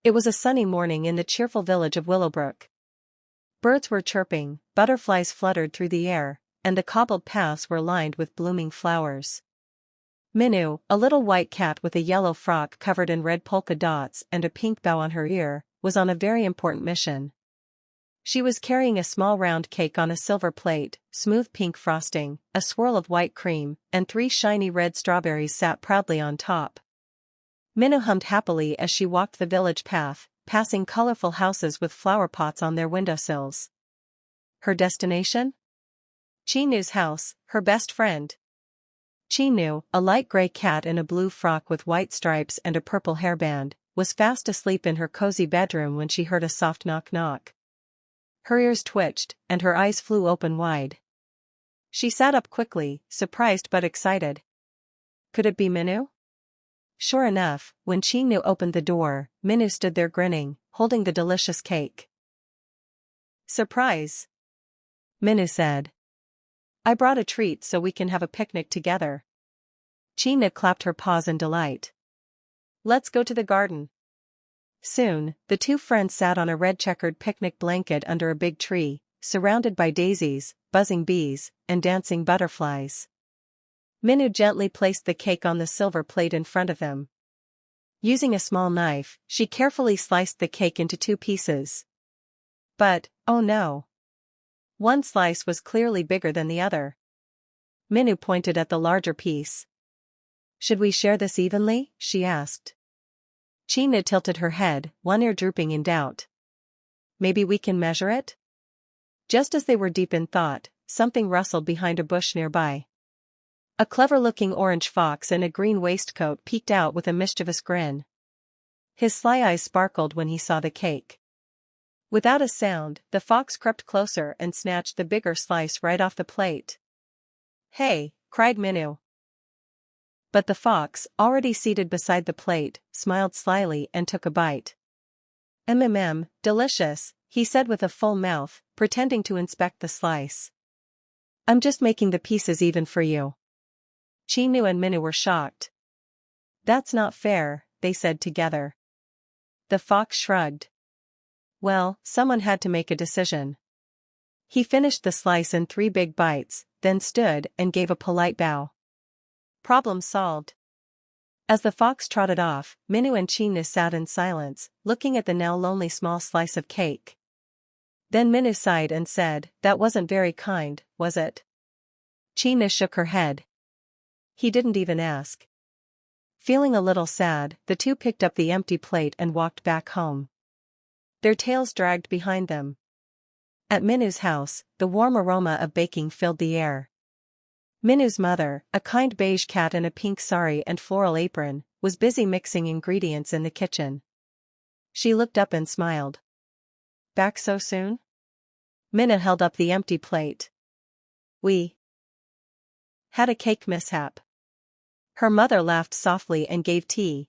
It was a sunny morning in the cheerful village of Willowbrook. Birds were chirping, butterflies fluttered through the air, and the cobbled paths were lined with blooming flowers. Minnu, a little white cat with a yellow frock covered in red polka dots and a pink bow on her ear, was on a very important mission. She was carrying a small round cake on a silver plate, smooth pink frosting, a swirl of white cream, and 3 shiny red strawberries sat proudly on top. Minnu hummed happily as she walked the village path, passing colorful houses with flower pots on their windowsills. Her destination? Chinnu's house, her best friend. Chinnu, a light gray cat in a blue frock with white stripes and a purple hairband, was fast asleep in her cozy bedroom when she heard a soft knock-knock. Her ears twitched, and her eyes flew open wide. She sat up quickly, surprised but excited. Could it be Minnu? Sure enough, when Chinnu opened the door, Minnu stood there grinning, holding the delicious cake. "Surprise!" Minnu said. "I brought a treat so we can have a picnic together." Chinnu clapped her paws in delight. "Let's go to the garden." Soon, the two friends sat on a red-checkered picnic blanket under a big tree, surrounded by daisies, buzzing bees, and dancing butterflies. Minnu gently placed the cake on the silver plate in front of them. Using a small knife, she carefully sliced the cake into 2 pieces. But, oh no! One slice was clearly bigger than the other. Minnu pointed at the larger piece. "Should we share this evenly?" she asked. Chinnu tilted her head, one ear drooping in doubt. "Maybe we can measure it?" Just as they were deep in thought, something rustled behind a bush nearby. A clever-looking orange fox in a green waistcoat peeked out with a mischievous grin. His sly eyes sparkled when he saw the cake. Without a sound, the fox crept closer and snatched the bigger slice right off the plate. "Hey!" cried Minnu. But the fox, already seated beside the plate, smiled slyly and took a bite. Delicious," he said with a full mouth, pretending to inspect the slice. "I'm just making the pieces even for you." Chinnu and Minnu were shocked. "That's not fair," they said together. The fox shrugged. Well, someone had to make a decision. He finished the slice in 3 big bites, then stood and gave a polite bow. Problem solved. As the fox trotted off, Minnu and Chinnu sat in silence, looking at the now lonely small slice of cake. Then Minnu sighed and said, "That wasn't very kind, was it?" Chinnu shook her head. He didn't even ask. Feeling a little sad, the two picked up the empty plate and walked back home. Their tails dragged behind them. At Minnu's house, the warm aroma of baking filled the air. Minnu's mother, a kind beige cat in a pink sari and floral apron, was busy mixing ingredients in the kitchen. She looked up and smiled. "Back so soon?" Minnu held up the empty plate. "We had a cake mishap." Her mother laughed softly and gave tea,